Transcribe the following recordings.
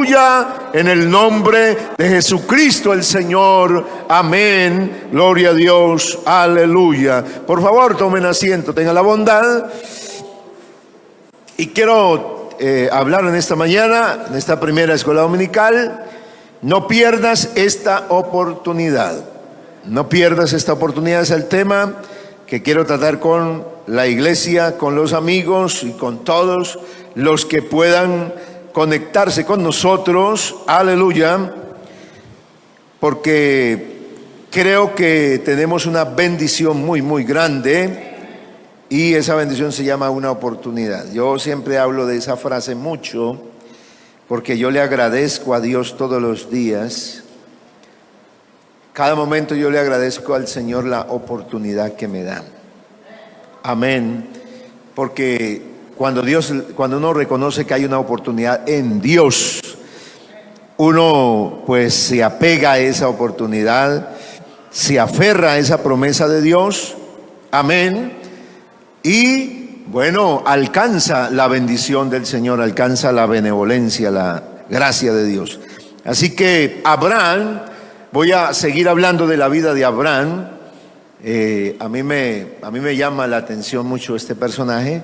Aleluya, en el nombre de Jesucristo el Señor. Amén. Gloria a Dios. Aleluya. Por favor, tomen asiento, tengan la bondad. Y quiero hablar en esta mañana, en esta primera escuela dominical. No pierdas esta oportunidad. No pierdas esta oportunidad. Es el tema que quiero tratar con la iglesia, con los amigos y con todos los que puedan conectarse con nosotros. Aleluya. Porque creo que tenemos una bendición muy grande. Y esa bendición se llama una oportunidad. Yo siempre hablo de esa frase mucho, porque yo le agradezco a Dios todos los días. Cada momento yo le agradezco al Señor la oportunidad que me da. Amén. Porque cuando uno reconoce que hay una oportunidad en Dios, uno pues se apega a esa oportunidad, se aferra a esa promesa de Dios. Amén. Y bueno, alcanza la bendición del Señor, alcanza la benevolencia, la gracia de Dios. Así que Abraham, voy a seguir hablando de la vida de Abraham. A mí me llama la atención mucho este personaje.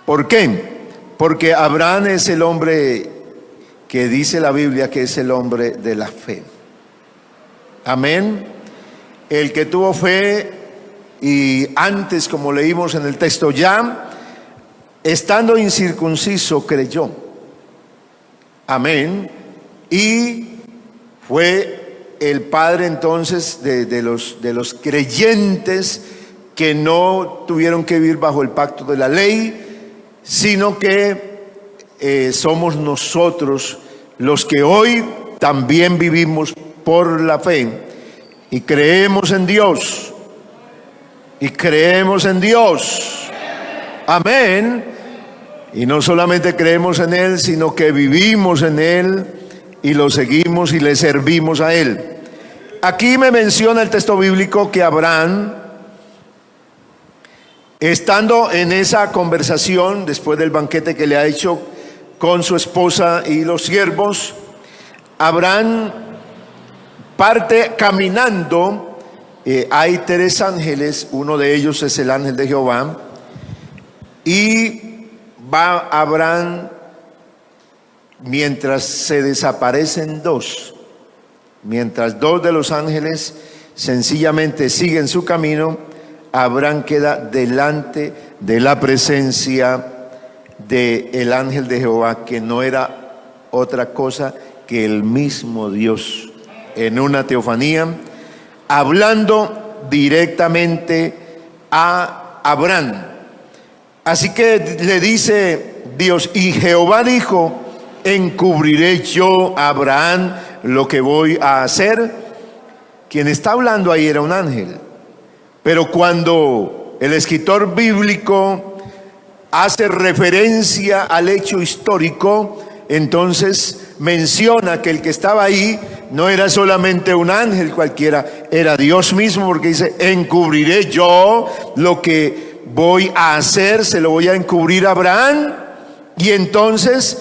¿Por qué? Porque Abraham es el hombre que dice la Biblia que es el hombre de la fe. Amén. El que tuvo fe. Y antes, como leímos en el texto, ya estando incircunciso creyó. Amén. Y fue el padre entonces de los creyentes que no tuvieron que vivir bajo el pacto de la ley, sino que somos nosotros los que hoy también vivimos por la fe y creemos en Dios. Y creemos en Dios. Amén. Y no solamente creemos en Él, sino que vivimos en Él y lo seguimos y le servimos a Él. Aquí me menciona el texto bíblico que Abraham, estando en esa conversación después del banquete que le ha hecho con su esposa y los siervos, Abraham parte caminando. Hay 3 ángeles, uno de ellos es el ángel de Jehová, y va Abraham mientras se desaparecen 2, mientras 2 de los ángeles sencillamente siguen su camino, Abraham queda delante de la presencia del ángel de Jehová, que no era otra cosa que el mismo Dios, en una teofanía, hablando directamente a Abraham. Así que le dice Dios, y Jehová dijo, encubriré yo a Abraham lo que voy a hacer. Quien está hablando ahí era un ángel. Pero cuando el escritor bíblico hace referencia al hecho histórico, entonces menciona que el que estaba ahí no era solamente un ángel cualquiera, era Dios mismo, porque dice, encubriré yo lo que voy a hacer, se lo voy a encubrir a Abraham. Y entonces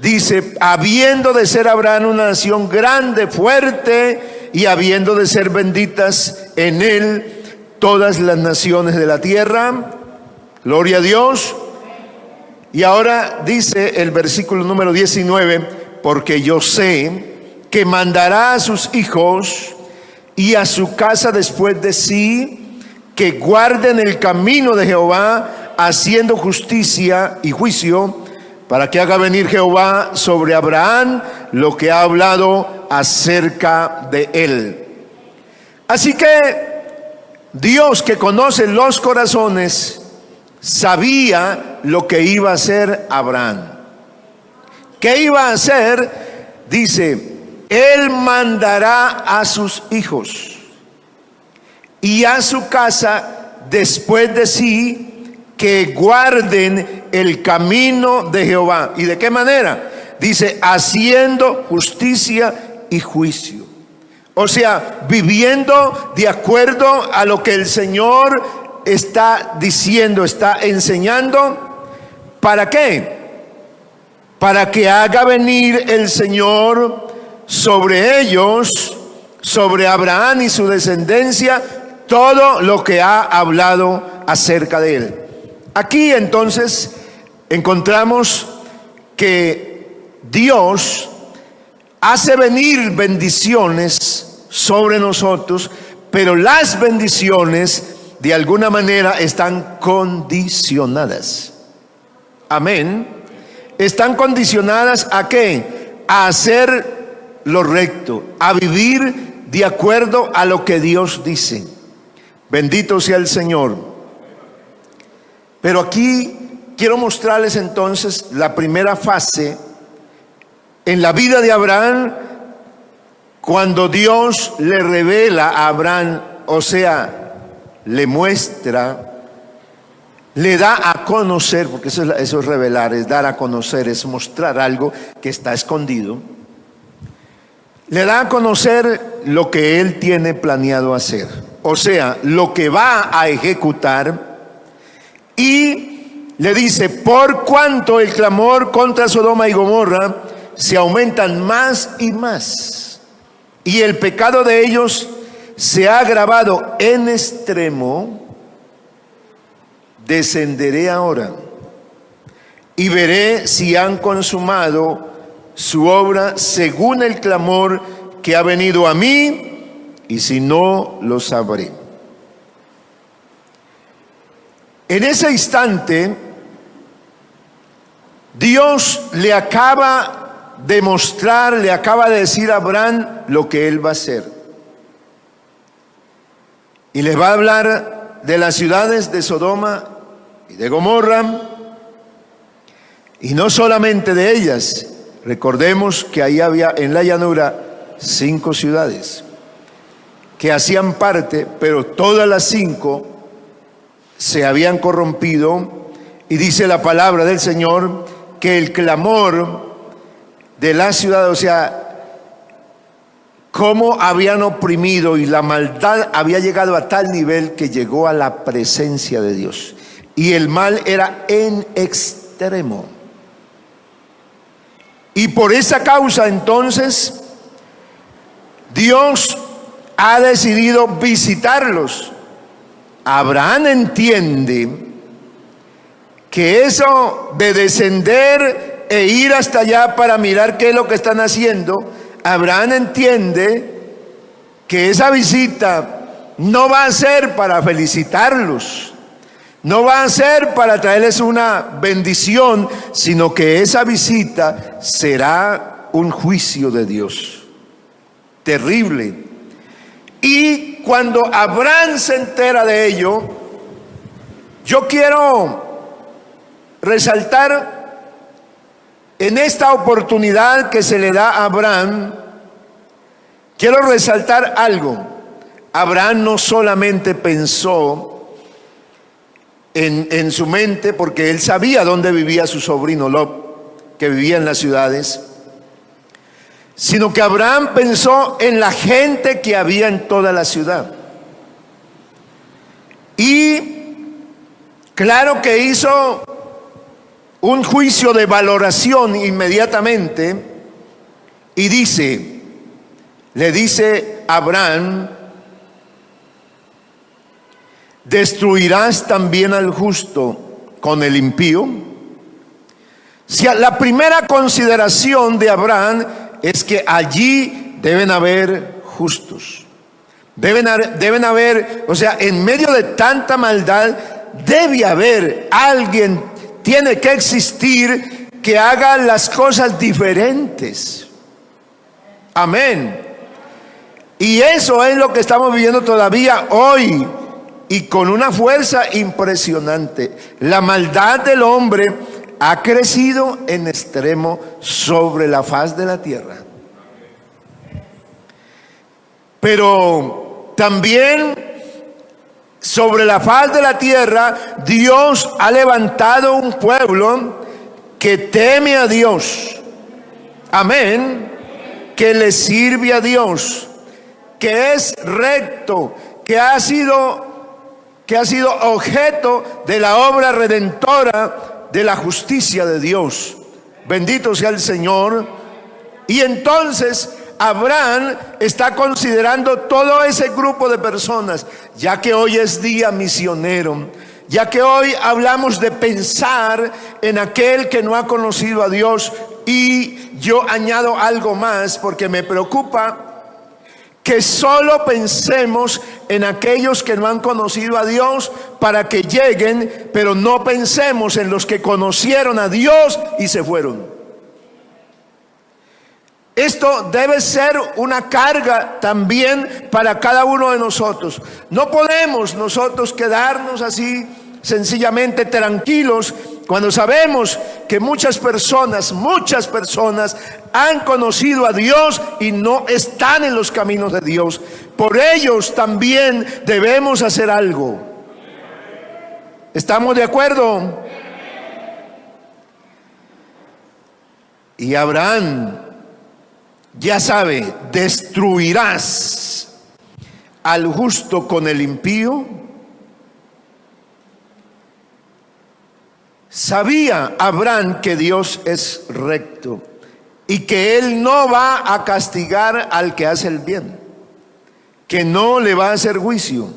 dice, habiendo de ser Abraham una nación grande, fuerte, y habiendo de ser benditas en él todas las naciones de la tierra. Gloria a Dios. Y ahora dice el versículo número 19, porque yo sé que mandará a sus hijos y a su casa después de sí, que guarden el camino de Jehová, haciendo justicia y juicio, para que haga venir Jehová sobre Abraham lo que ha hablado acerca de él. Así que Dios, que conoce los corazones, sabía lo que iba a hacer Abraham. ¿Qué iba a hacer? Dice, él mandará a sus hijos y a su casa después de sí, que guarden el camino de Jehová. ¿Y de qué manera? Dice, haciendo justicia y juicio. O sea, viviendo de acuerdo a lo que el Señor está diciendo, está enseñando. ¿Para qué? para que haga venir el Señor sobre ellos, sobre Abraham y su descendencia, todo lo que ha hablado acerca de él. Aquí entonces encontramos que Dios hace venir bendiciones sobre nosotros, pero las bendiciones de alguna manera están condicionadas. Amén. Están condicionadas ¿a qué? A hacer lo recto, a vivir de acuerdo a lo que Dios dice. Bendito sea el Señor. Pero aquí quiero mostrarles entonces la primera fase en la vida de Abraham, cuando Dios le revela a Abraham, o sea, le muestra, le da a conocer, porque eso es revelar, es dar a conocer, es mostrar algo que está escondido. Le da a conocer lo que él tiene planeado hacer, o sea, lo que va a ejecutar, y le dice: por cuanto el clamor contra Sodoma y Gomorra se aumentan más y más, y el pecado de ellos se ha agravado en extremo, descenderé ahora y veré si han consumado su obra según el clamor que ha venido a mí, y si no, lo sabré. En ese instante, Dios le acaba de mostrar, le acaba de decir a Abraham lo que él va a hacer. Y les va a hablar de las ciudades de Sodoma y de Gomorra, y no solamente de ellas. Recordemos que ahí había en la llanura 5 ciudades que hacían parte, pero todas las 5 se habían corrompido, y dice la palabra del Señor que el clamor de la ciudad, o sea, cómo habían oprimido, y la maldad había llegado a tal nivel que llegó a la presencia de Dios, y el mal era en extremo. Y por esa causa entonces Dios ha decidido visitarlos. Abraham entiende que eso de descender e ir hasta allá para mirar qué es lo que están haciendo, Abraham entiende que esa visita no va a ser para felicitarlos, no va a ser para traerles una bendición, sino que esa visita será un juicio de Dios terrible. Y cuando Abraham se entera de ello, yo quiero resaltar en esta oportunidad que se le da a Abraham, quiero resaltar algo. Abraham no solamente pensó en su mente, porque él sabía dónde vivía su sobrino Lot, que vivía en las ciudades, sino que Abraham pensó en la gente que había en toda la ciudad. Y claro que hizo un juicio de valoración inmediatamente, y le dice a Abraham: ¿destruirás también al justo con el impío? Si la primera consideración de Abraham es que allí deben haber justos. Deben haber, o sea, en medio de tanta maldad, debe haber alguien, tiene que existir, que haga las cosas diferentes. Amén. Y eso es lo que estamos viviendo todavía hoy, y con una fuerza impresionante. La maldad del hombre ha crecido en extremo sobre la faz de la tierra. Pero también sobre la faz de la tierra Dios ha levantado un pueblo que teme a Dios. Amén. Que le sirve a Dios, que es recto, que ha sido objeto de la obra redentora de la justicia de Dios. Bendito sea el Señor. Y entonces Abraham está considerando todo ese grupo de personas, ya que hoy es día misionero, ya que hoy hablamos de pensar en aquel que no ha conocido a Dios. Y yo añado algo más, porque me preocupa que solo pensemos en aquellos que no han conocido a Dios para que lleguen, pero no pensemos en los que conocieron a Dios y se fueron. Esto debe ser una carga también para cada uno de nosotros. No podemos nosotros quedarnos así sencillamente tranquilos cuando sabemos que muchas personas han conocido a Dios y no están en los caminos de Dios. Por ellos también debemos hacer algo. ¿Estamos de acuerdo? Y Abraham ya sabe, destruirás al justo con el impío. Sabía Abraham que Dios es recto y que Él no va a castigar al que hace el bien, que no le va a hacer juicio.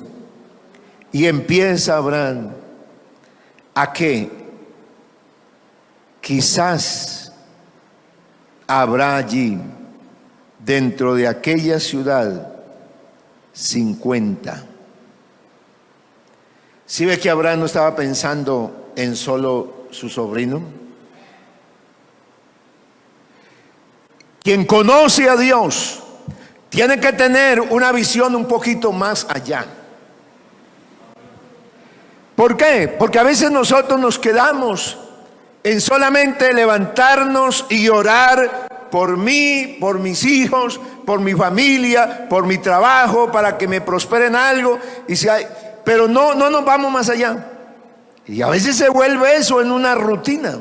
Y empieza Abraham a que quizás habrá allí, dentro de aquella ciudad, 50. ¿Sí ve que Abraham no estaba pensando en solo su sobrino? Quien conoce a Dios tiene que tener una visión un poquito más allá. ¿Por qué? Porque a veces nosotros nos quedamos en solamente levantarnos y orar por mí, por mis hijos, por mi familia, por mi trabajo, para que me prosperen algo, pero no nos vamos más allá. Y a veces se vuelve eso en una rutina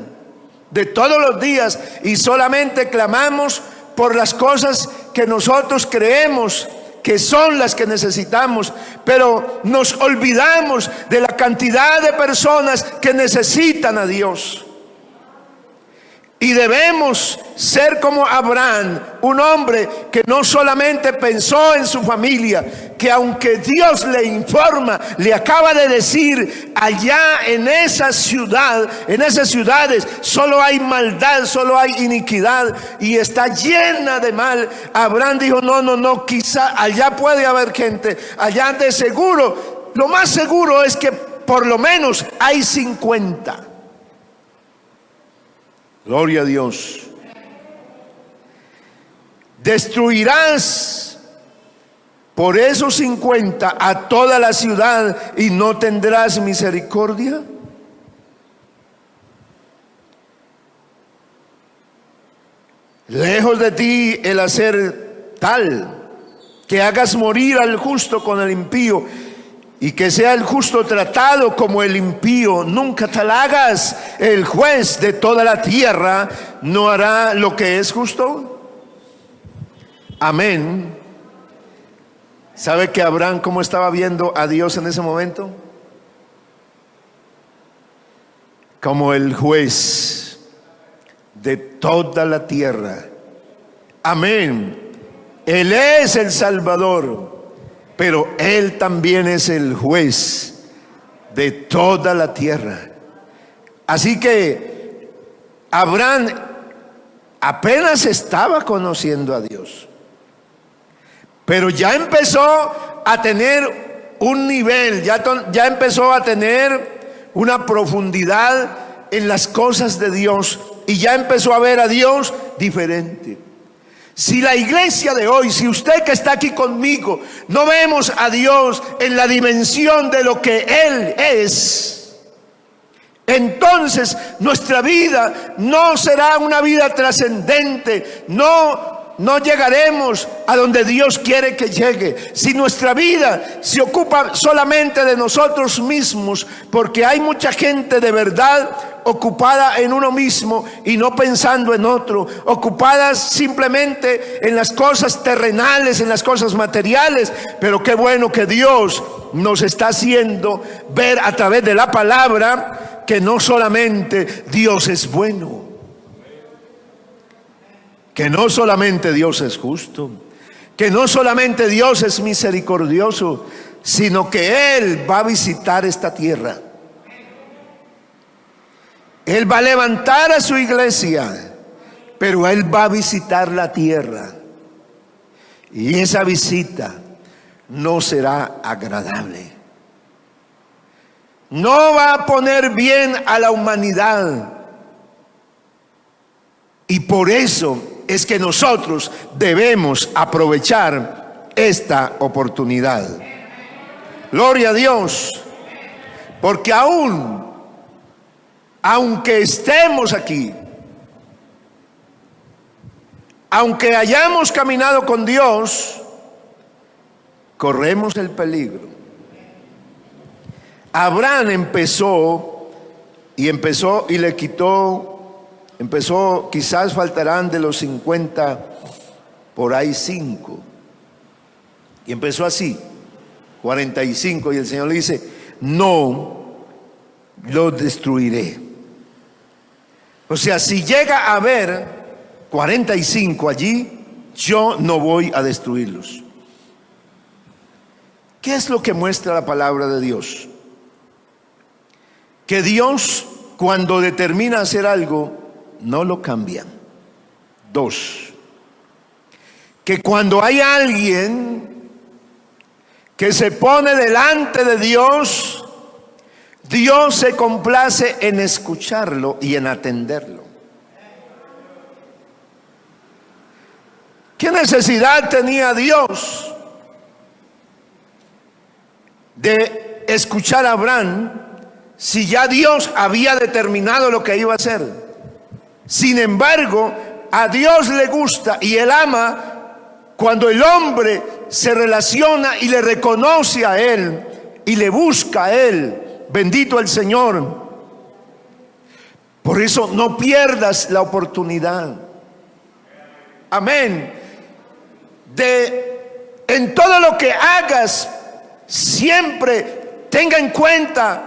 de todos los días, y solamente clamamos por las cosas que nosotros creemos que son las que necesitamos, pero nos olvidamos de la cantidad de personas que necesitan a Dios. Y debemos ser como Abraham, un hombre que no solamente pensó en su familia, que aunque Dios le informa, le acaba de decir, allá en esa ciudad, en esas ciudades, solo hay maldad, solo hay iniquidad y está llena de mal. Abraham dijo, no, quizá allá puede haber gente, allá de seguro, lo más seguro es que por lo menos hay 50. Gloria a Dios. Destruirás por esos 50 a toda la ciudad y no tendrás misericordia. Lejos de ti el hacer tal que hagas morir al justo con el impío, y que sea el justo tratado como el impío. Nunca tal hagas. El juez de toda la tierra no hará lo que es justo. Amén. ¿Sabe que Abraham cómo estaba viendo a Dios en ese momento? Como el juez de toda la tierra. Amén. Él es el Salvador, pero Él también es el juez de toda la tierra. Así que Abraham apenas estaba conociendo a Dios, pero ya empezó a tener un nivel, ya empezó a tener una profundidad en las cosas de Dios, y ya empezó a ver a Dios diferente. Si la iglesia de hoy, si usted que está aquí conmigo, no vemos a Dios en la dimensión de lo que Él es, entonces nuestra vida no será una vida trascendente, no llegaremos a donde Dios quiere que llegue. Si nuestra vida se ocupa solamente de nosotros mismos, porque hay mucha gente de verdad ocupada en uno mismo y no pensando en otro, ocupadas simplemente en las cosas terrenales, en las cosas materiales. Pero qué bueno que Dios nos está haciendo ver a través de la palabra que no solamente Dios es bueno. que no solamente Dios es justo, que no solamente Dios es misericordioso, sino que Él va a visitar esta tierra. Él va a levantar a su iglesia, pero Él va a visitar la tierra. Y esa visita no será agradable. No va a poner bien a la humanidad. Y por eso es que nosotros debemos aprovechar esta oportunidad. Gloria a Dios. Porque aunque estemos aquí, aunque hayamos caminado con Dios, corremos el peligro. Abraham empezó y le quitó, quizás faltarán de los 50, por ahí 5. Y empezó así, 45, y el Señor le dice, no lo destruiré. O sea, si llega a haber 45 allí, yo no voy a destruirlos. ¿Qué es lo que muestra la palabra de Dios? Que Dios, cuando determina hacer algo, no lo cambia. 2, que cuando hay alguien que se pone delante de Dios, Dios se complace en escucharlo y en atenderlo. ¿Qué necesidad tenía Dios de escuchar a Abraham si ya Dios había determinado lo que iba a hacer? Sin embargo, a Dios le gusta y Él ama cuando el hombre se relaciona y le reconoce a Él y le busca a Él. Bendito el Señor. Por eso no pierdas la oportunidad. Amén. En todo lo que hagas, siempre tenga en cuenta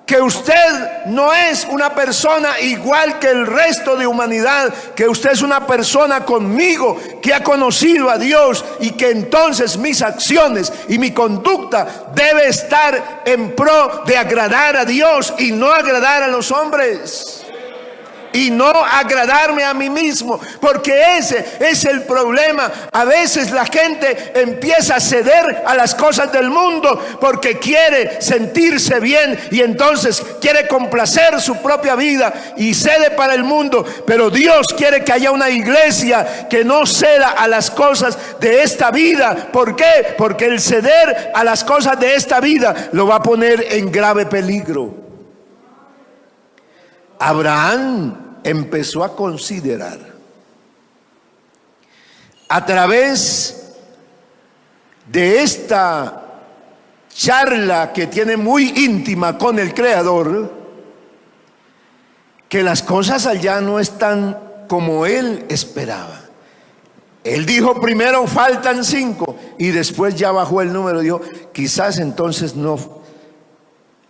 que usted no es una persona igual que el resto de humanidad, que usted es una persona conmigo que ha conocido a Dios, y que entonces mis acciones y mi conducta debe estar en pro de agradar a Dios y no agradar a los hombres. Y no agradarme a mí mismo, porque ese es el problema. A veces la gente empieza a ceder a las cosas del mundo porque quiere sentirse bien y entonces quiere complacer su propia vida y cede para el mundo. Pero Dios quiere que haya una iglesia que no ceda a las cosas de esta vida. ¿Por qué? Porque el ceder a las cosas de esta vida lo va a poner en grave peligro. Abraham empezó a considerar, a través de esta charla que tiene muy íntima con el Creador, que las cosas allá no están como él esperaba. Él dijo primero faltan 5 y después ya bajó el número, dijo quizás entonces no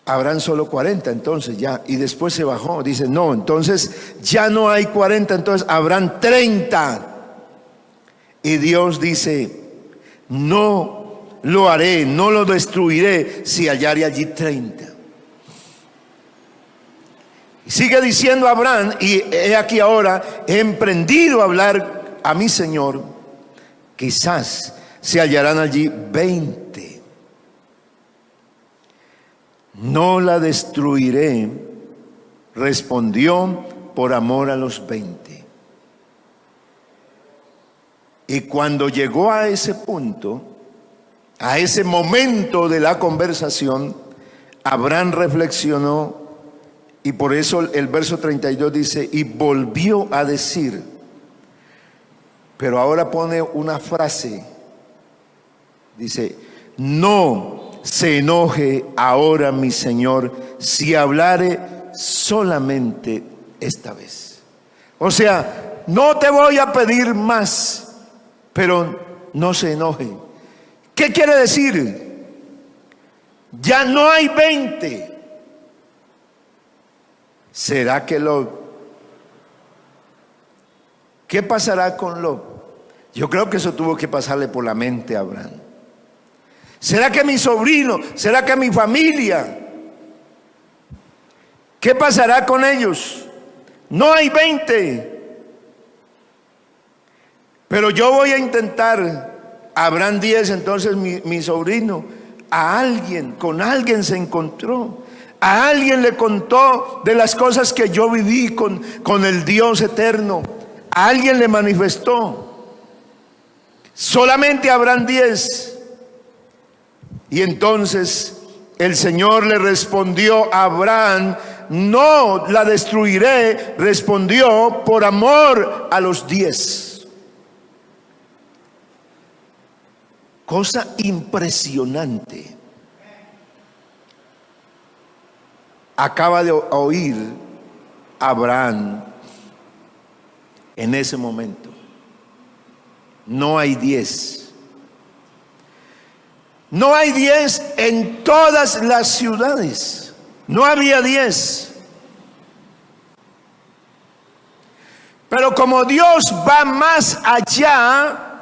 habrán solo 40, entonces ya, y después se bajó, dice no, entonces ya no hay 40, entonces habrán 30. Y Dios dice, no lo haré, no lo destruiré si hallare allí 30. Y sigue diciendo Abraham, y he aquí ahora he emprendido a hablar a mi Señor, quizás se hallarán allí 20. No la destruiré, respondió, por amor a los 20. Y cuando llegó a ese punto, a ese momento de la conversación, Abraham reflexionó, y por eso el verso 32 dice, y volvió a decir, pero ahora pone una frase, dice, no se enoje ahora mi Señor si hablare solamente esta vez. O sea, no te voy a pedir más, pero no se enoje. ¿Qué quiere decir? Ya no hay 20. ¿Será que ¿qué pasará con Lot? Yo creo que eso tuvo que pasarle por la mente a Abraham. ¿Será que mi sobrino? ¿Será que mi familia? ¿Qué pasará con ellos? No hay 20. Pero yo voy a intentar. Habrán 10, entonces mi sobrino, con alguien se encontró. A alguien le contó de las cosas que yo viví con el Dios eterno. A alguien le manifestó. Solamente habrán 10. Y entonces el Señor le respondió a Abraham: no la destruiré. Respondió: por amor a los 10. Cosa impresionante. Acaba de oír Abraham en ese momento. No hay 10. No hay 10 en todas las ciudades. No había 10. Pero como Dios va más allá,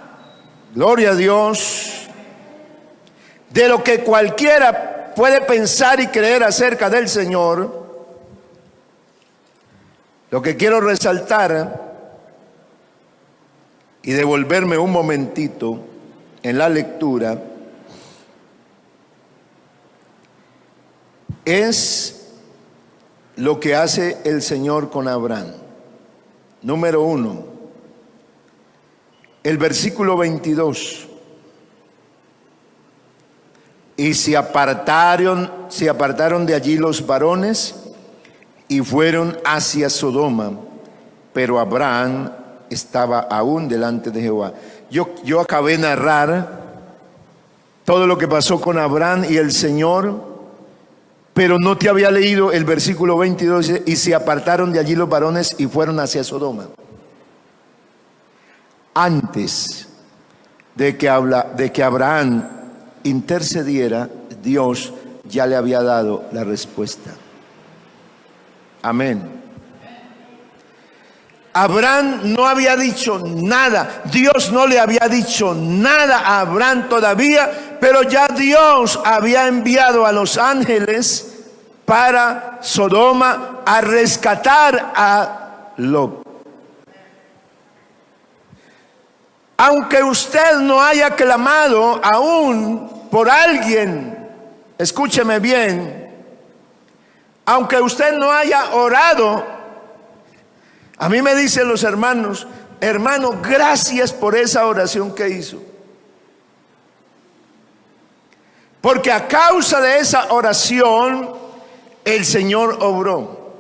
gloria a Dios, de lo que cualquiera puede pensar y creer acerca del Señor, lo que quiero resaltar y devolverme un momentito en la lectura es lo que hace el Señor con Abraham. Número 1, el versículo 22. Y se apartaron de allí los varones y fueron hacia Sodoma, pero Abraham estaba aún delante de Jehová. Yo acabé de narrar todo lo que pasó con Abraham y el Señor, pero no te había leído el versículo 22. Y se apartaron de allí los varones y fueron hacia Sodoma. Antes de que Abraham intercediera, Dios ya le había dado la respuesta. Amén. Abraham no había dicho nada. Dios no le había dicho nada a Abraham todavía, pero ya Dios había enviado a los ángeles para Sodoma a rescatar a Lot. Aunque usted no haya clamado aún por alguien, escúcheme bien, aunque usted no haya orado, a mí me dicen los hermanos: hermano, gracias por esa oración que hizo. Porque a causa de esa oración, el Señor obró.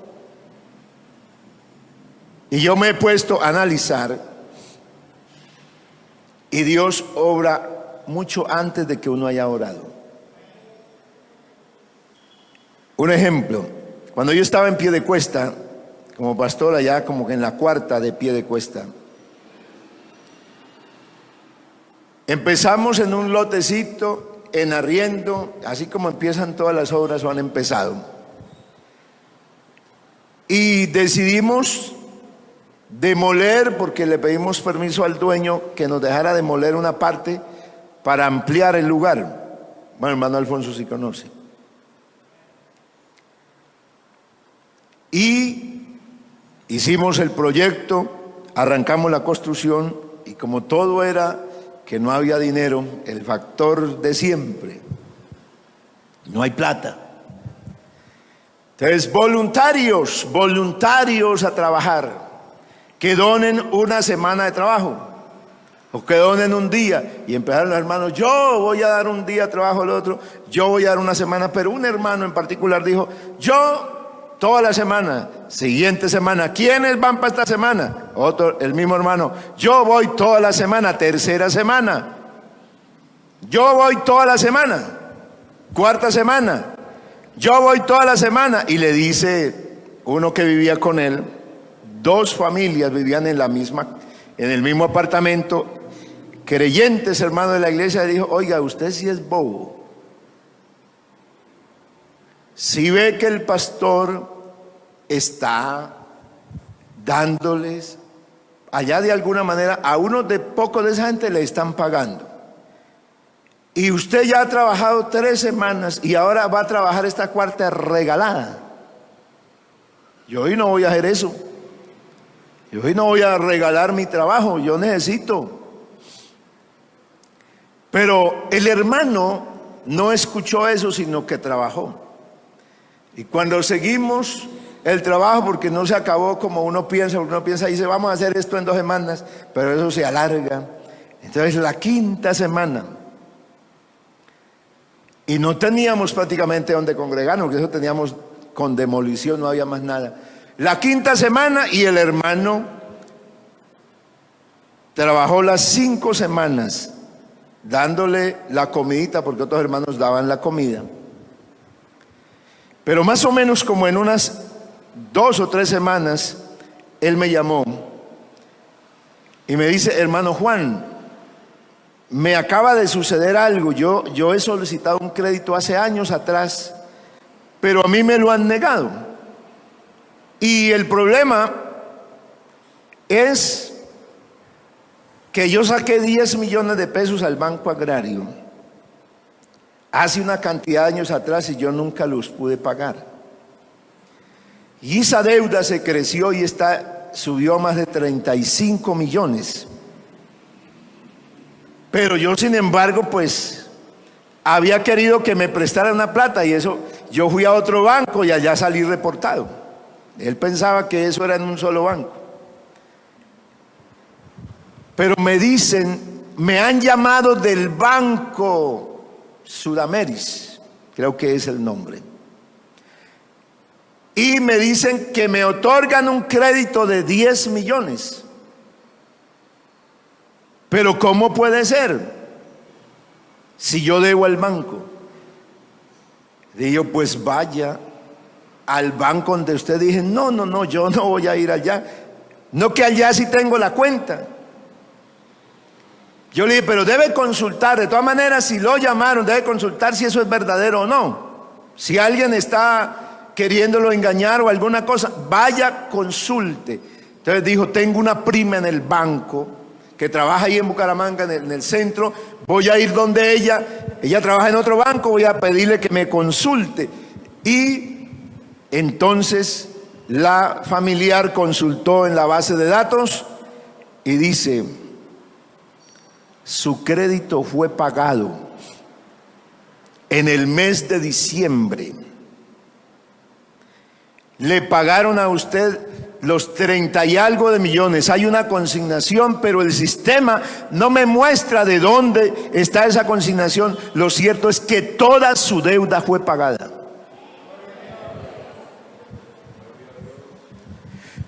Y yo me he puesto a analizar, y Dios obra mucho antes de que uno haya orado. Un ejemplo: cuando yo estaba en Piedecuesta como pastor, allá como que en la cuarta de Piedecuesta, empezamos en un lotecito en arriendo, así como empiezan todas las obras o han empezado, y decidimos demoler, porque le pedimos permiso al dueño que nos dejara demoler una parte para ampliar el lugar. Bueno, hermano Alfonso sí conoce. Y hicimos el proyecto, arrancamos la construcción, y como todo era que no había dinero, el factor de siempre, no hay plata. Entonces, voluntarios a trabajar, que donen una semana de trabajo, o que donen un día. Y empezaron los hermanos: yo voy a dar un día de trabajo, el otro, yo voy a dar una semana. Pero un hermano en particular dijo: yo toda la semana. Siguiente semana: ¿quiénes van para esta semana? Otro, el mismo hermano: yo voy toda la semana. Tercera semana: yo voy toda la semana. Cuarta semana: yo voy toda la semana. Y le dice uno que vivía con él, 2 familias vivían en el mismo apartamento, creyentes, hermanos de la iglesia, le dijo: oiga, usted sí es bobo. Si ve que el pastor está dándoles allá de alguna manera a uno de poco de esa gente le están pagando. Y usted ya ha trabajado 3 semanas y ahora va a trabajar esta cuarta regalada. Yo hoy no voy a hacer eso. Yo hoy no voy a regalar mi trabajo, yo necesito. Pero el hermano no escuchó eso, sino que trabajó. Y cuando seguimos el trabajo, porque no se acabó como uno piensa y dice, vamos a hacer esto en 2 semanas, pero eso se alarga. Entonces la 5ª semana, y no teníamos prácticamente donde congregarnos, porque eso teníamos con demolición, no había más nada. La 5ª semana y el hermano trabajó las 5 semanas dándole la comidita, porque otros hermanos daban la comida. Pero más o menos como en unas 2 o 3 semanas, él me llamó y me dice, hermano Juan, me acaba de suceder algo. Yo he solicitado un crédito hace años atrás, pero a mí me lo han negado. Y el problema es que yo saqué 10 millones de pesos al Banco Agrario hace una cantidad de años atrás y yo nunca los pude pagar. Y esa deuda se creció y subió a más de 35 millones. Pero yo, sin embargo, pues había querido que me prestaran una plata y eso, yo fui a otro banco y allá salí reportado. Él pensaba que eso era en un solo banco. Pero me dicen, me han llamado del Banco Sudameris, creo que es el nombre. Y me dicen que me otorgan un crédito de 10 millones. Pero ¿cómo puede ser? Si yo debo al banco. Digo, pues vaya al banco donde usted. Dije, no, yo no voy a ir allá. No, que allá sí tengo la cuenta. Yo le dije, pero debe consultar. De todas maneras, si lo llamaron, debe consultar si eso es verdadero o no. Si alguien está queriéndolo engañar o alguna cosa, vaya, consulte. Entonces dijo, tengo una prima en el banco que trabaja ahí en Bucaramanga, en el centro. Voy a ir donde ella trabaja en otro banco, voy a pedirle que me consulte. Y entonces la familiar consultó en la base de datos y dice, su crédito fue pagado en el mes de diciembre. Le pagaron a usted los 30 y algo de millones. Hay una consignación, pero el sistema no me muestra de dónde está esa consignación. Lo cierto es que toda su deuda fue pagada.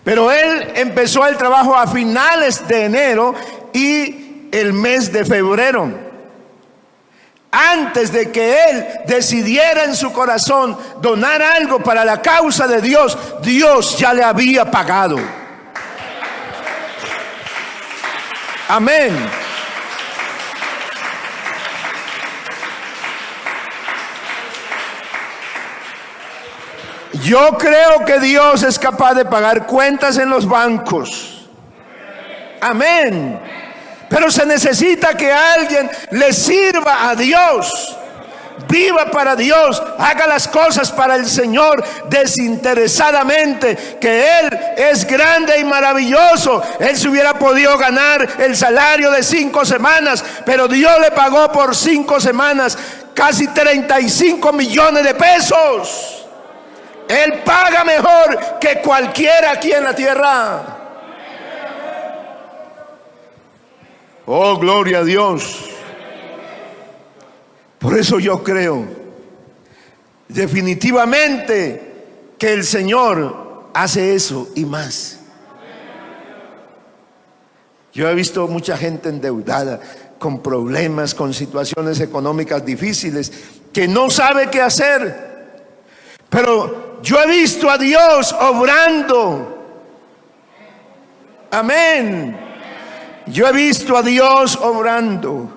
Pero él empezó el trabajo a finales de enero y el mes de febrero. Antes de que él decidiera en su corazón donar algo para la causa de Dios, Dios ya le había pagado. Amén. Yo creo que Dios es capaz de pagar cuentas en los bancos. Amén. Pero se necesita que alguien le sirva a Dios, viva para Dios, haga las cosas para el Señor desinteresadamente, que Él es grande y maravilloso. Él se hubiera podido ganar el salario de 5 semanas, pero Dios le pagó por 5 semanas casi 35 millones de pesos. Él paga mejor que cualquiera aquí en la tierra. Oh, gloria a Dios. Por eso yo creo definitivamente que el Señor hace eso y más. Yo he visto mucha gente endeudada, con problemas, con situaciones económicas difíciles, que no sabe qué hacer. Pero yo he visto a Dios obrando. Amén. Yo he visto a Dios obrando.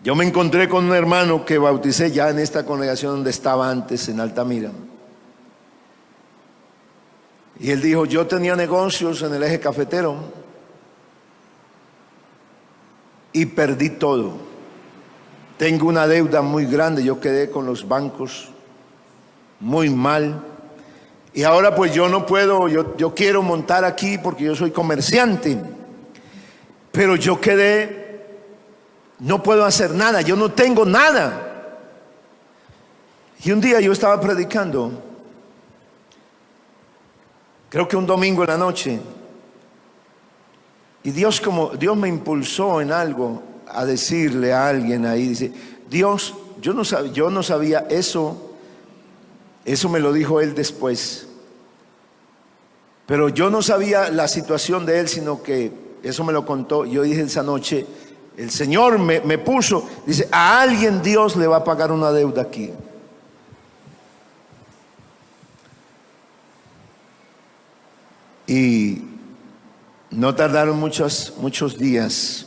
Yo me encontré con un hermano que bauticé ya en esta congregación donde estaba antes, en Altamira. Y él dijo, yo tenía negocios en el eje cafetero y perdí todo. Tengo una deuda muy grande, yo quedé con los bancos muy mal. Y ahora pues yo no puedo, yo quiero montar aquí porque yo soy comerciante. Pero yo quedé, no puedo hacer nada, yo no tengo nada. Y un día yo estaba predicando, creo que un domingo en la noche, y Dios me impulsó en algo a decirle a alguien ahí, dice, Dios, yo no sabía eso me lo dijo él después, pero yo no sabía la situación de él, sino que eso me lo contó. Yo dije esa noche, el Señor me puso, dice, a alguien Dios le va a pagar una deuda aquí. Y no tardaron muchos días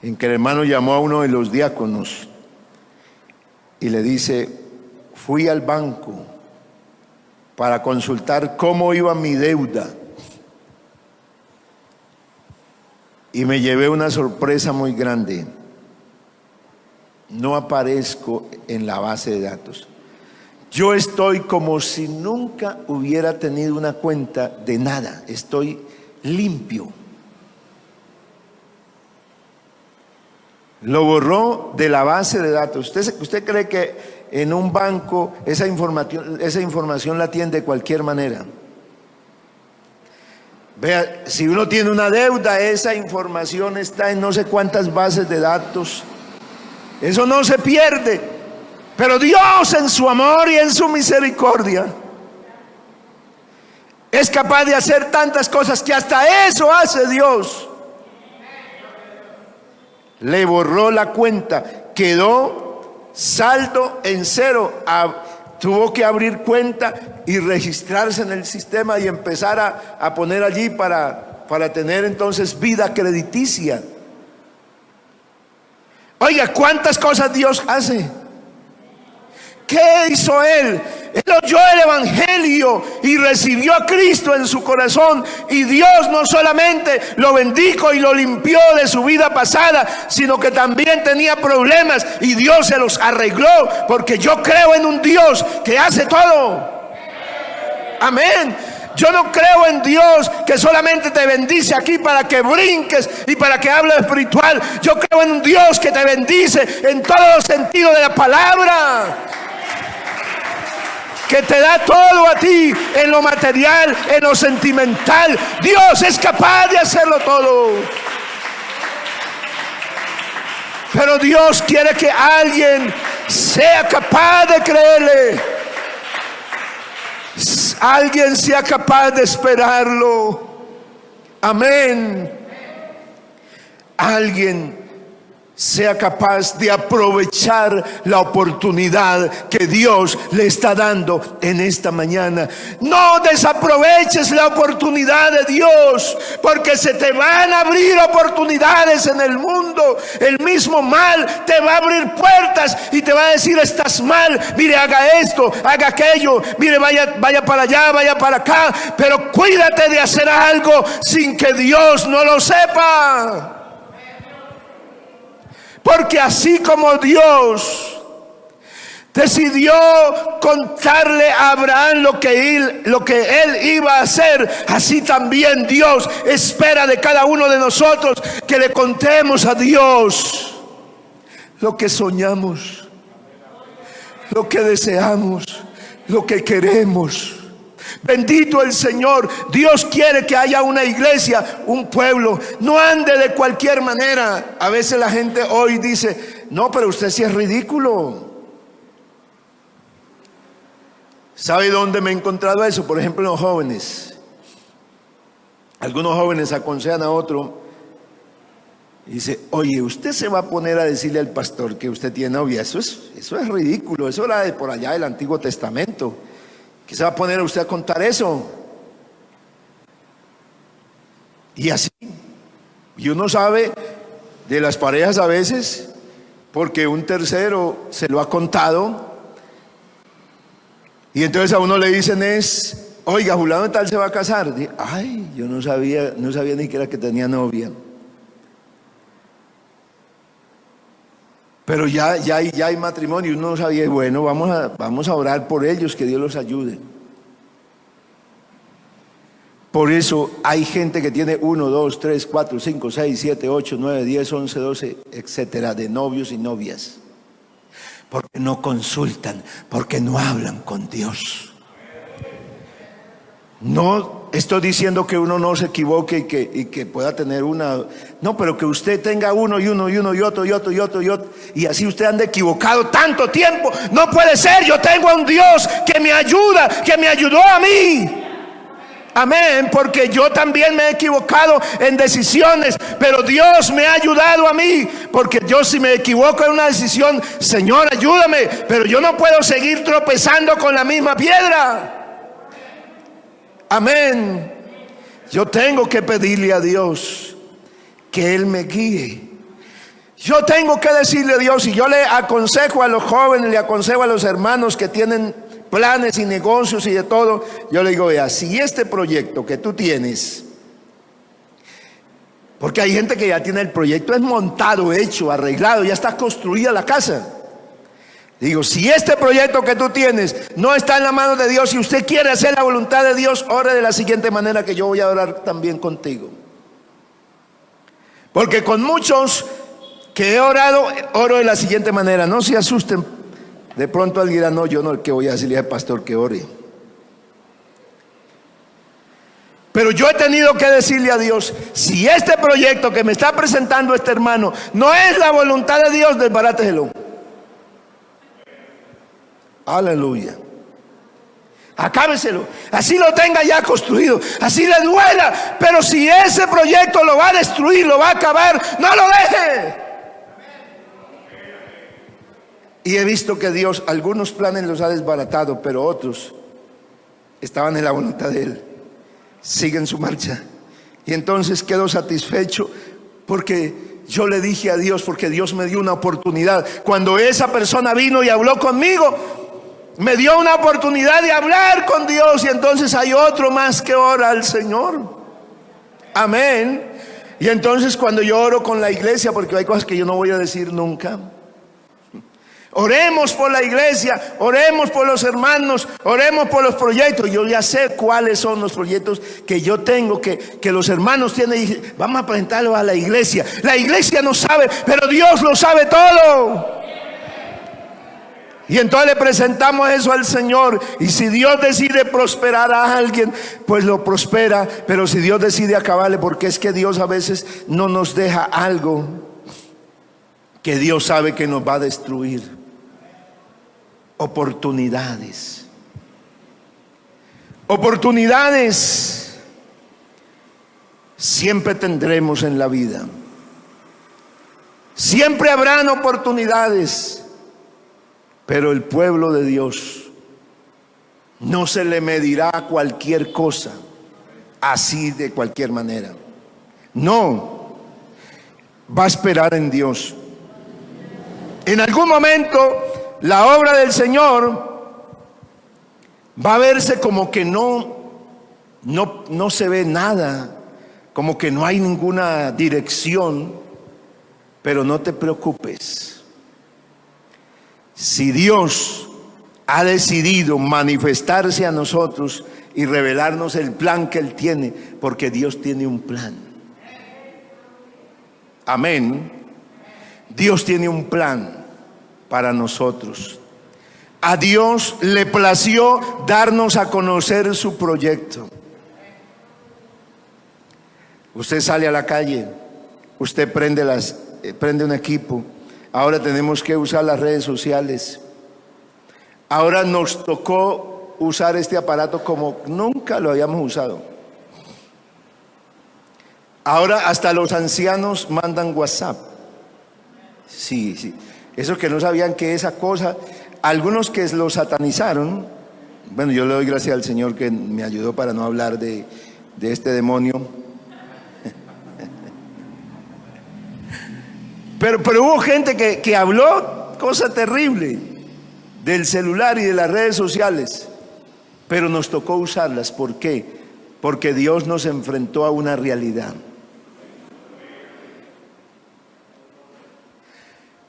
en que el hermano llamó a uno de los diáconos y le dice, fui al banco para consultar cómo iba mi deuda y me llevé una sorpresa muy grande. No aparezco en la base de datos. Yo estoy como si nunca hubiera tenido una cuenta de nada. Estoy limpio. Lo borró de la base de datos. ¿Usted cree que en un banco esa información la tiene de cualquier manera? Vea, si uno tiene una deuda, esa información está en no sé cuántas bases de datos. Eso no se pierde. Pero Dios en su amor y en su misericordia es capaz de hacer tantas cosas que hasta eso hace Dios. Le borró la cuenta, quedó saldo en cero. Tuvo que abrir cuenta y registrarse en el sistema y empezar a poner allí para tener entonces vida crediticia. Oiga, ¿cuántas cosas Dios hace? ¿Qué hizo él? Él oyó el evangelio y recibió a Cristo en su corazón, y Dios no solamente lo bendijo y lo limpió de su vida pasada, sino que también tenía problemas y Dios se los arregló, porque yo creo en un Dios que hace todo. Amén. Yo no creo en Dios que solamente te bendice aquí para que brinques y para que hables espiritual. Yo creo en un Dios que te bendice en todos los sentidos de la palabra, que te da todo a ti, en lo material, en lo sentimental. Dios es capaz de hacerlo todo. Pero Dios quiere que alguien sea capaz de creerle, alguien sea capaz de esperarlo. Amén. Alguien sea capaz de aprovechar la oportunidad que Dios le está dando en esta mañana. No desaproveches la oportunidad de Dios, porque se te van a abrir oportunidades en el mundo. El mismo mal te va a abrir puertas y te va a decir, estás mal, mire, haga esto, haga aquello, mire, vaya para allá, vaya para acá. Pero cuídate de hacer algo sin que Dios no lo sepa. Porque así como Dios decidió contarle a Abraham lo que él iba a hacer, así también Dios espera de cada uno de nosotros que le contemos a Dios lo que soñamos, lo que deseamos, lo que queremos. Bendito el Señor. Dios quiere que haya una iglesia, un pueblo. No ande de cualquier manera. A veces la gente hoy dice, no, pero usted sí es ridículo. ¿Sabe dónde me he encontrado eso? Por ejemplo, en los jóvenes. Algunos jóvenes aconsejan a otro y dice, oye, usted se va a poner a decirle al pastor que usted tiene novia. Eso es ridículo. Eso era de por allá del Antiguo Testamento. ¿Qué se va a poner usted a contar eso? Y así. Y uno sabe de las parejas a veces porque un tercero se lo ha contado. Y entonces a uno le dicen Oiga, fulano tal se va a casar. Ay, yo no sabía ni siquiera que tenía novia. Pero ya hay matrimonio, uno no sabía. Bueno, vamos a orar por ellos, que Dios los ayude. Por eso hay gente que tiene 1, 2, 3, 4, 5, 6, 7, 8, 9, 10, 11, 12, etcétera, de novios y novias. Porque no consultan, porque no hablan con Dios. No estoy diciendo que uno no se equivoque y que pueda tener una. No, pero que usted tenga uno y otro, y así usted anda equivocado tanto tiempo. No puede ser. Yo tengo a un Dios que me ayuda, que me ayudó a mí. Amén, porque yo también me he equivocado en decisiones, pero Dios me ha ayudado a mí, porque yo si me equivoco en una decisión, Señor, ayúdame, pero yo no puedo seguir tropezando con la misma piedra. Amén. Yo tengo que pedirle a Dios que Él me guíe. Yo tengo que decirle a Dios, y yo le aconsejo a los jóvenes, le aconsejo a los hermanos que tienen planes y negocios y de todo, yo le digo, vea, si este proyecto que tú tienes, porque hay gente que ya tiene el proyecto es montado, hecho, arreglado, ya está construida la casa. Digo, si este proyecto que tú tienes no está en la mano de Dios, si usted quiere hacer la voluntad de Dios, ore de la siguiente manera, que yo voy a orar también contigo. Porque con muchos que he orado, oro de la siguiente manera, no se asusten. De pronto alguien dirá, no, yo no, que voy a decirle al pastor que ore. Pero yo he tenido que decirle a Dios, si este proyecto que me está presentando este hermano no es la voluntad de Dios, desbaráteselo. Aleluya. Acábeselo, así lo tenga ya construido, así le duela, pero si ese proyecto lo va a destruir, lo va a acabar, no lo deje. Y he visto que Dios algunos planes los ha desbaratado, pero otros estaban en la voluntad de Él, siguen su marcha. Y entonces quedo satisfecho porque yo le dije a Dios, porque Dios me dio una oportunidad. Cuando esa persona vino y habló conmigo, me dio una oportunidad de hablar con Dios, y entonces hay otro más que ora al Señor. Amén. Y entonces cuando yo oro con la iglesia, porque hay cosas que yo no voy a decir nunca, oremos por la iglesia, oremos por los hermanos, oremos por los proyectos. Yo ya sé cuáles son los proyectos que yo tengo, que los hermanos tienen, y vamos a presentarlos a la iglesia. La iglesia no sabe, pero Dios lo sabe todo. Y entonces le presentamos eso al Señor. Y si Dios decide prosperar a alguien, pues lo prospera. Pero si Dios decide acabarle, porque es que Dios a veces no nos deja algo que Dios sabe que nos va a destruir. Oportunidades siempre tendremos en la vida. Siempre habrán oportunidades. Pero el pueblo de Dios no se le medirá a cualquier cosa así de cualquier manera. No, va a esperar en Dios. En algún momento la obra del Señor va a verse como que no se ve nada, como que no hay ninguna dirección. Pero no te preocupes. Si Dios ha decidido manifestarse a nosotros y revelarnos el plan que Él tiene, porque Dios tiene un plan. Amén. Dios tiene un plan para nosotros. A Dios le plació darnos a conocer su proyecto. Usted sale a la calle, usted prende un equipo. Ahora tenemos que usar las redes sociales. Ahora nos tocó usar este aparato como nunca lo habíamos usado. Ahora hasta los ancianos mandan WhatsApp. Sí. Esos que no sabían que esa cosa, algunos que lo satanizaron. Bueno, yo le doy gracias al Señor que me ayudó para no hablar de este demonio. Pero hubo gente que habló cosa terrible del celular y de las redes sociales. pero nos tocó usarlas. ¿Por qué? Porque Dios nos enfrentó a una realidad.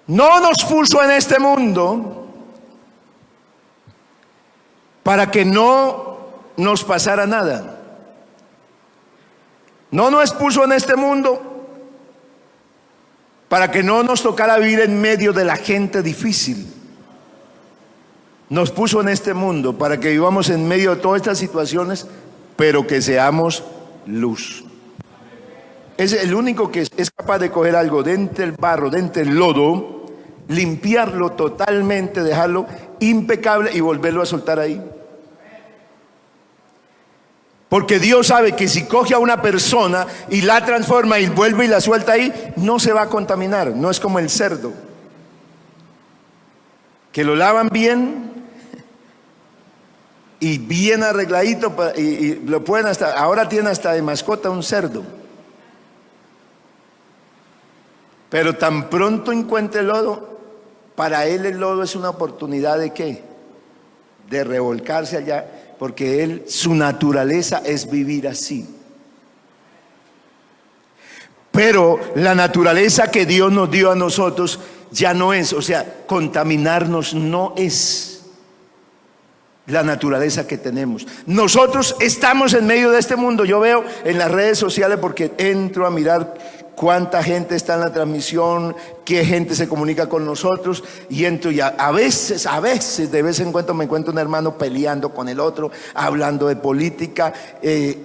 No nos puso en este mundo para que no nos pasara nada. No nos puso en este mundo para que no nos tocara vivir en medio de la gente difícil. Nos puso en este mundo para que vivamos en medio de todas estas situaciones, pero que seamos luz. Es el único que es capaz de coger algo de entre el barro, de entre el lodo, limpiarlo totalmente, dejarlo impecable y volverlo a soltar ahí. Porque Dios sabe que si coge a una persona y la transforma y vuelve y la suelta ahí, no se va a contaminar. No es como el cerdo, que lo lavan bien y bien arregladito, y lo pueden ahora tienen hasta de mascota un cerdo. Pero tan pronto encuentre el lodo, para él el lodo es una oportunidad de ¿qué? De revolcarse allá. Porque su naturaleza es vivir así. Pero la naturaleza que Dios nos dio a nosotros ya no es, o sea, contaminarnos no es la naturaleza que tenemos. Nosotros estamos en medio de este mundo. Yo veo en las redes sociales, porque entro a mirar cuánta gente está en la transmisión, qué gente se comunica con nosotros, y entro y a veces, de vez en cuando me encuentro un hermano peleando con el otro, hablando de política,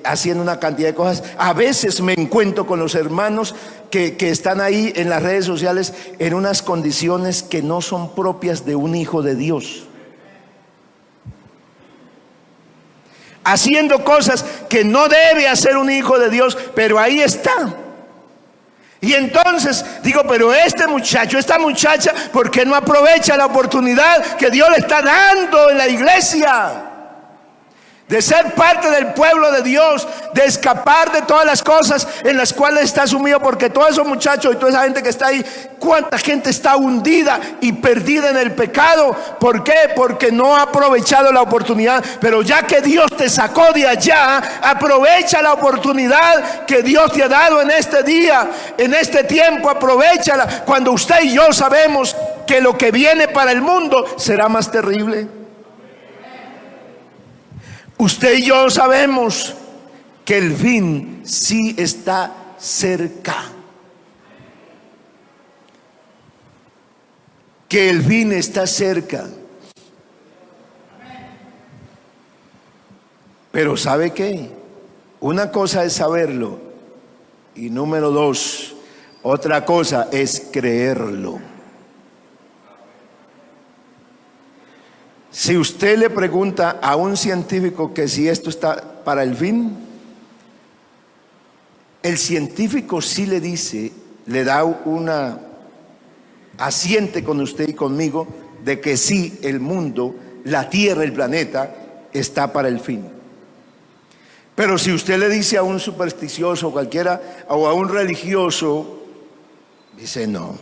haciendo una cantidad de cosas. A veces me encuentro con los hermanos que están ahí en las redes sociales en unas condiciones que no son propias de un hijo de Dios, haciendo cosas que no debe hacer un hijo de Dios, pero ahí está. Y entonces digo, pero este muchacho, esta muchacha, ¿por qué no aprovecha la oportunidad que Dios le está dando en la iglesia? De ser parte del pueblo de Dios, de escapar de todas las cosas en las cuales está sumido. Porque todos esos muchachos y toda esa gente que está ahí, cuánta gente está hundida y perdida en el pecado. ¿Por qué? Porque no ha aprovechado la oportunidad. Pero ya que Dios te sacó de allá, aprovecha la oportunidad que Dios te ha dado en este día, en este tiempo. Aprovéchala, cuando usted y yo sabemos que lo que viene para el mundo será más terrible. Usted y yo sabemos que el fin sí está cerca. Que el fin está cerca. Pero ¿sabe qué? Una cosa es saberlo, y número dos, otra cosa es creerlo. Si usted le pregunta a un científico que si esto está para el fin, el científico sí le dice, le da una asiente con usted y conmigo de que sí, el mundo, la tierra, el planeta está para el fin. Pero si usted le dice a un supersticioso cualquiera, o a un religioso, dice no,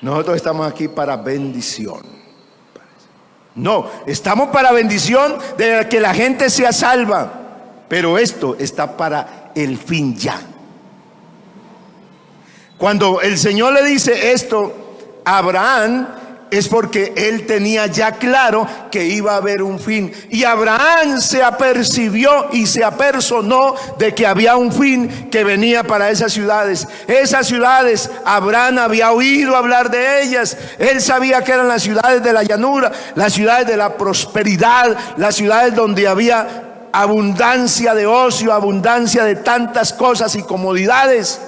nosotros estamos aquí para bendición. No, estamos para bendición de que la gente sea salva, pero esto está para el fin ya. Cuando el Señor le dice esto a Abraham, es porque él tenía ya claro que iba a haber un fin. Y Abraham se apercibió y se apersonó de que había un fin que venía para esas ciudades. Esas ciudades, Abraham había oído hablar de ellas. Él sabía que eran las ciudades de la llanura, las ciudades de la prosperidad, las ciudades donde había abundancia de ocio, abundancia de tantas cosas y comodidades.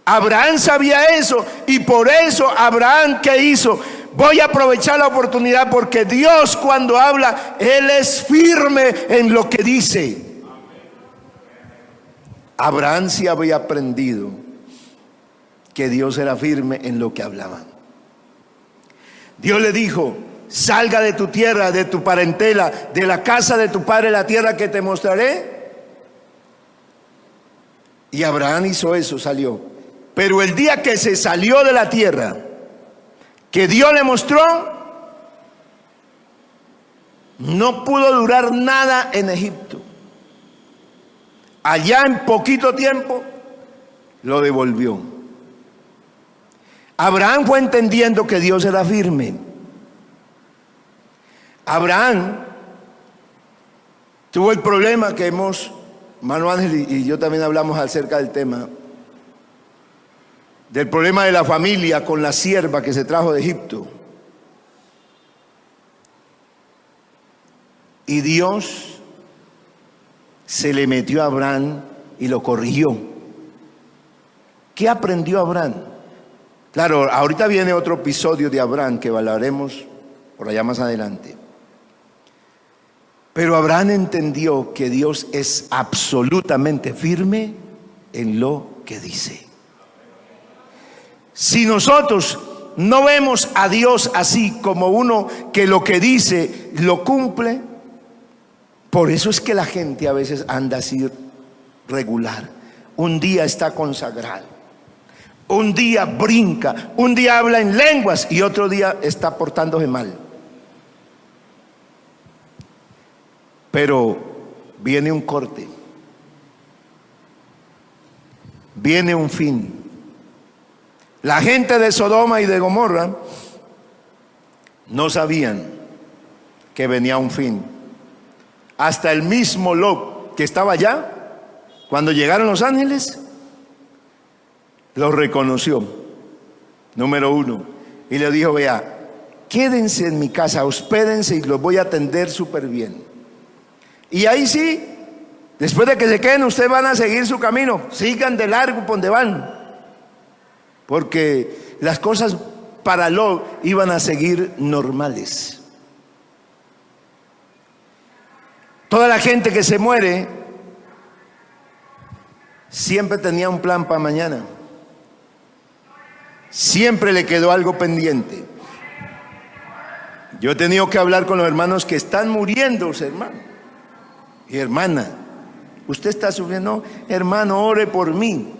Abraham sabía eso, y por eso Abraham, ¿qué hizo? Voy a aprovechar la oportunidad, porque Dios cuando habla, Él es firme en lo que dice. Abraham sí había aprendido que Dios era firme en lo que hablaba. Dios le dijo, salga de tu tierra, de tu parentela, de la casa de tu padre, la tierra que te mostraré. Y Abraham hizo eso, salió. Pero el día que se salió de la tierra que Dios le mostró, No pudo durar nada en Egipto. Allá en poquito tiempo lo devolvió. Abraham fue entendiendo que Dios era firme. Abraham tuvo el problema que hermano Ángel y yo también hablamos acerca del tema, del problema de la familia con la sierva que se trajo de Egipto. Y Dios se le metió a Abraham y lo corrigió. ¿Qué aprendió Abraham? Claro, ahorita viene otro episodio de Abraham que hablaremos por allá más adelante. Pero Abraham entendió que Dios es absolutamente firme en lo que dice. Si nosotros no vemos a Dios así como uno que lo que dice lo cumple, por eso es que la gente a veces anda así regular. Un día está consagrado, un día brinca, un día habla en lenguas y otro día está portándose mal. Pero viene un corte, viene un fin. La gente de Sodoma y de Gomorra no sabían que venía un fin. Hasta el mismo Lot que estaba allá, cuando llegaron los ángeles, lo reconoció, número uno, y le dijo: vea, quédense en mi casa, hospédense y los voy a atender súper bien. Y ahí sí, después de que se queden, ustedes van a seguir su camino, sigan de largo por donde van, porque las cosas para Lot iban a seguir normales. Toda la gente que se muere siempre tenía un plan para mañana. Siempre le quedó algo pendiente. Yo he tenido que hablar con los hermanos que están muriéndose, hermano y hermana. Usted está sufriendo, no, hermano, ore por mí.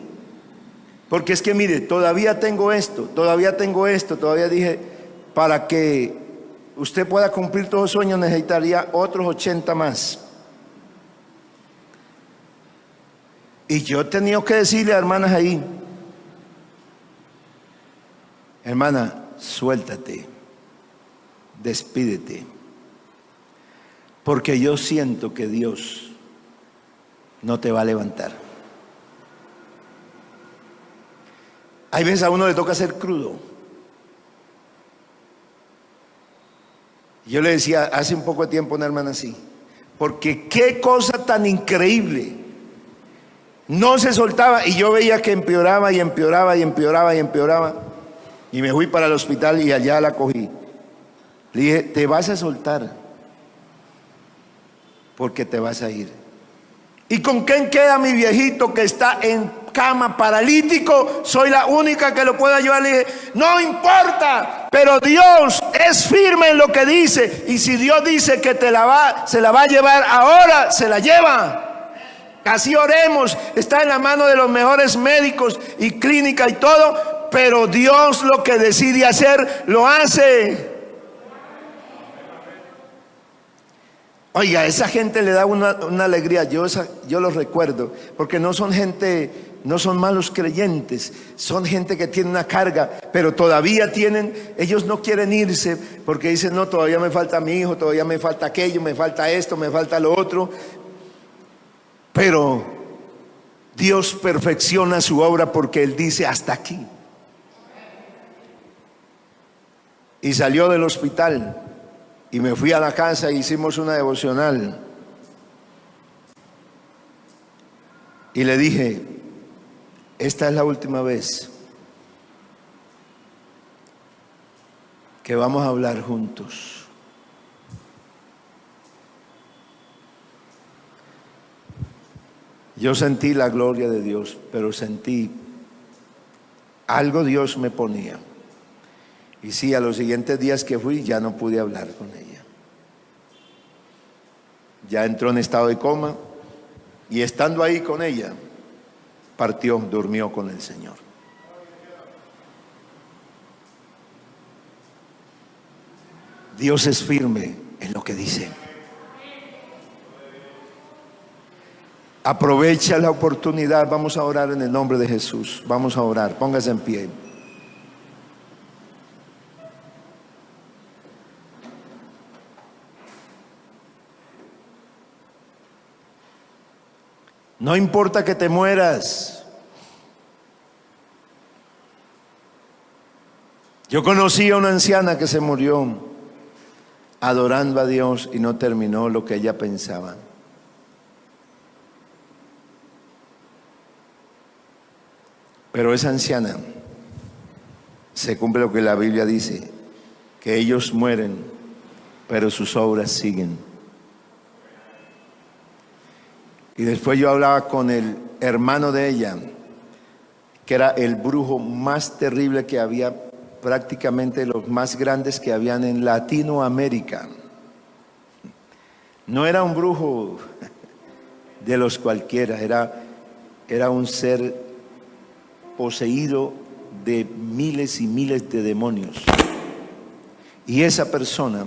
Porque es que mire, todavía tengo esto, todavía dije, para que usted pueda cumplir todos los sueños necesitaría otros 80 más. Y yo he tenido que decirle a hermanas ahí: hermana, suéltate, despídete, porque yo siento que Dios no te va a levantar. Hay veces a uno le toca ser crudo. Yo le decía hace un poco de tiempo a una hermana así, porque qué cosa tan increíble. No se soltaba y yo veía que empeoraba y empeoraba y empeoraba y empeoraba. Y me fui para el hospital y allá la cogí. Le dije: te vas a soltar porque te vas a ir. ¿Y con quién queda mi viejito que está en cama paralítico? Soy la única que lo puede ayudar. Le dije: no importa, pero Dios es firme en lo que dice. Y si Dios dice que se la va a llevar ahora, se la lleva. Así oremos, está en la mano de los mejores médicos y clínica y todo, pero Dios lo que decide hacer, lo hace. Oiga, esa gente le da una alegría. Yo los recuerdo, porque no son gente, no son malos creyentes, son gente que tiene una carga, pero todavía ellos no quieren irse, porque dicen: no, todavía me falta mi hijo, todavía me falta aquello, me falta esto, me falta lo otro. Pero Dios perfecciona su obra porque Él dice: hasta aquí. Y salió del hospital y me fui a la casa e hicimos una devocional. Y le dije: esta es la última vez que vamos a hablar juntos. Yo sentí la gloria de Dios, pero sentí algo Dios me ponía. Y sí, a los siguientes días que fui ya no pude hablar con ella. Ya entró en estado de coma y estando ahí con ella, partió, durmió con el Señor. Dios es firme en lo que dice. Aprovecha la oportunidad. Vamos a orar en el nombre de Jesús. Vamos a orar. Póngase en pie. No importa que te mueras. Yo conocí a una anciana que se murió adorando a Dios y no terminó lo que ella pensaba. Pero esa anciana, se cumple lo que la Biblia dice, que ellos mueren, pero sus obras siguen. Y después yo hablaba con el hermano de ella, que era el brujo más terrible que había, prácticamente los más grandes que habían en Latinoamérica. No era un brujo de los cualquiera, era un ser poseído de miles y miles de demonios. Y esa persona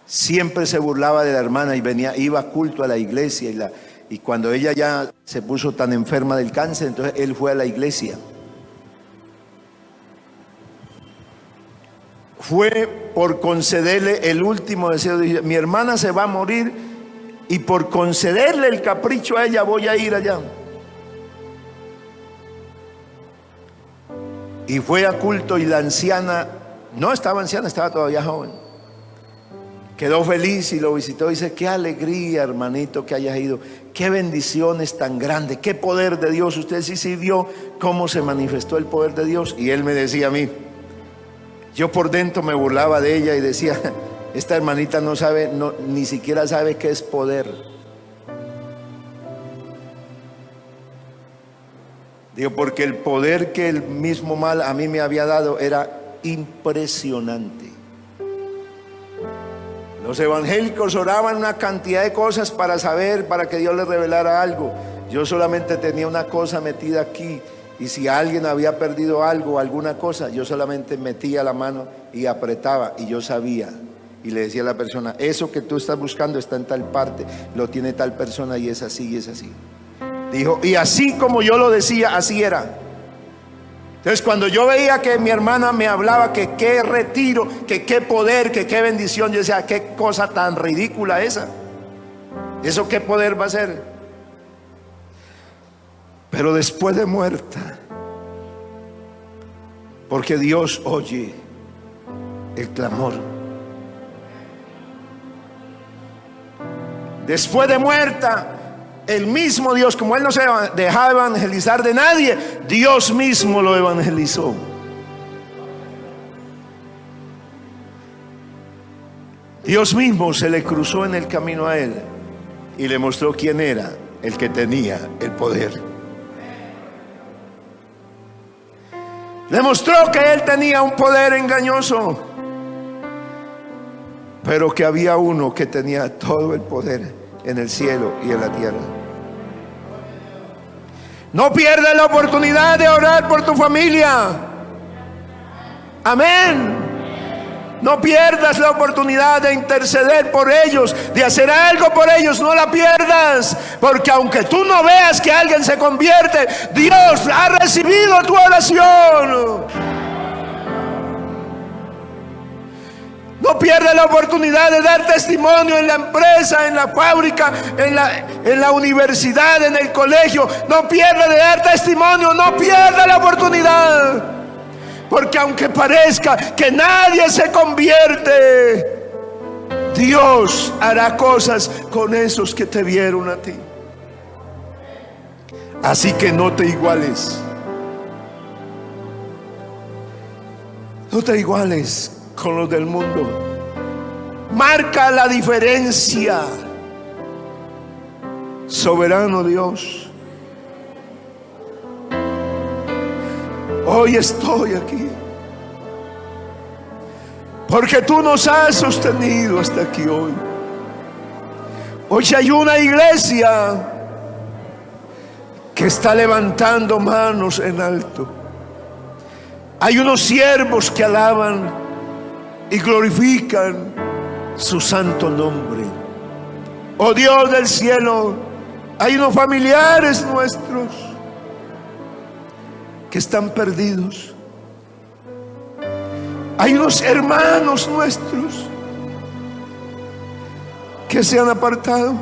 siempre se burlaba de la hermana y iba a culto a la iglesia, y cuando ella ya se puso tan enferma del cáncer, entonces él fue a la iglesia. Fue por concederle el último deseo. Mi hermana se va a morir y por concederle el capricho a ella voy a ir allá. Y fue a culto y la anciana, no estaba anciana, estaba todavía joven. Quedó feliz y lo visitó y dice: qué alegría, hermanito, que hayas ido. Qué bendiciones tan grandes, qué poder de Dios. Usted sí vio cómo se manifestó el poder de Dios. Y él me decía a mí, yo por dentro me burlaba de ella y decía: esta hermanita no sabe, ni siquiera sabe qué es poder. Digo, porque el poder que el mismo mal a mí me había dado era impresionante. Los evangélicos oraban una cantidad de cosas para saber, para que Dios les revelara algo. Yo solamente tenía una cosa metida aquí, y si alguien había perdido algo, alguna cosa, yo solamente metía la mano y apretaba, y yo sabía. Y le decía a la persona: eso que tú estás buscando está en tal parte, lo tiene tal persona, y es así y es así. Dijo, y así como yo lo decía, así era. Entonces cuando yo veía que mi hermana me hablaba que qué retiro, que qué poder, que qué bendición, yo decía: qué cosa tan ridícula esa. ¿Eso qué poder va a ser? Pero después de muerta, porque Dios oye el clamor. Después de muerta, el mismo Dios, como Él no se dejaba evangelizar de nadie, Dios mismo lo evangelizó. Dios mismo se le cruzó en el camino a él y le mostró quién era el que tenía el poder. Le mostró que él tenía un poder engañoso, pero que había uno que tenía todo el poder en el cielo y en la tierra. No pierdas la oportunidad de orar por tu familia. Amén. No pierdas la oportunidad de interceder por ellos, de hacer algo por ellos. No la pierdas, porque aunque tú no veas que alguien se convierte, Dios ha recibido tu oración. No pierdas la oportunidad de dar testimonio en la empresa, en la fábrica, en la universidad, en el colegio. No pierdas de dar testimonio, no pierdas la oportunidad. Porque aunque parezca que nadie se convierte, Dios hará cosas con esos que te vieron a ti. Así que no te iguales. No te iguales con los del mundo. Marca la diferencia. Soberano Dios, hoy estoy aquí porque tú nos has sostenido hasta aquí hoy. Hoy hay una iglesia que está levantando manos en alto. Hay unos siervos que alaban y glorifican su santo nombre. Oh Dios del cielo, hay unos familiares nuestros que están perdidos. Hay unos hermanos nuestros que se han apartado.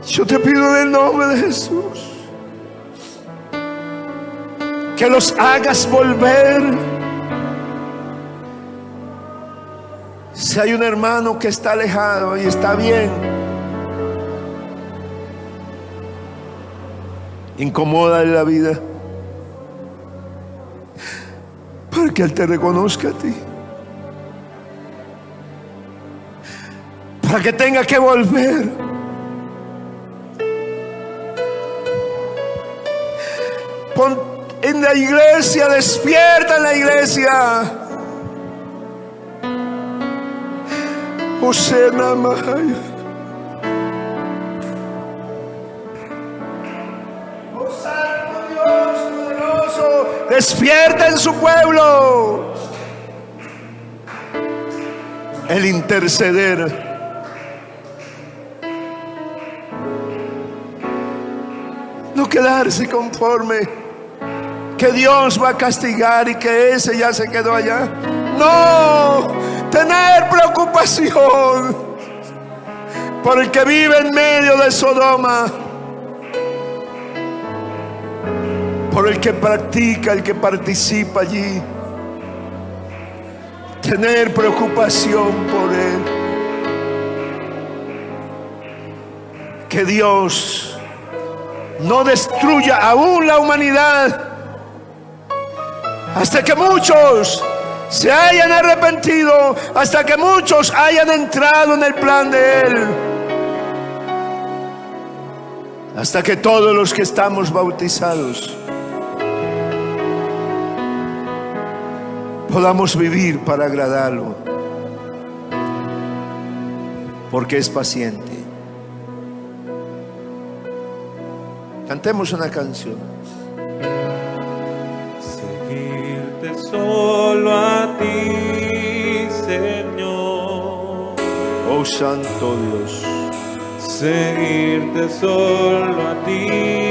Yo te pido en el nombre de Jesús que los hagas volver. Si hay un hermano que está alejado y está bien, incomódale la vida para que Él te reconozca a ti, para que tenga que volver. Pon en la iglesia, despierta en la iglesia. Osena Mahaya. Oh Santo Dios poderoso, despierta en su pueblo. El interceder. No quedarse conforme que Dios va a castigar y que ese ya se quedó allá. No, tener preocupación por el que vive en medio de Sodoma, por el que practica, el que participa allí. Tener preocupación por él. Que Dios no destruya aún la humanidad hasta que muchos se hayan arrepentido, hasta que muchos hayan entrado en el plan de Él, hasta que todos los que estamos bautizados podamos vivir para agradarlo, porque es paciente. Cantemos una canción. Seguirte solo a ti, Señor. Oh Santo Dios. Seguirte solo a ti,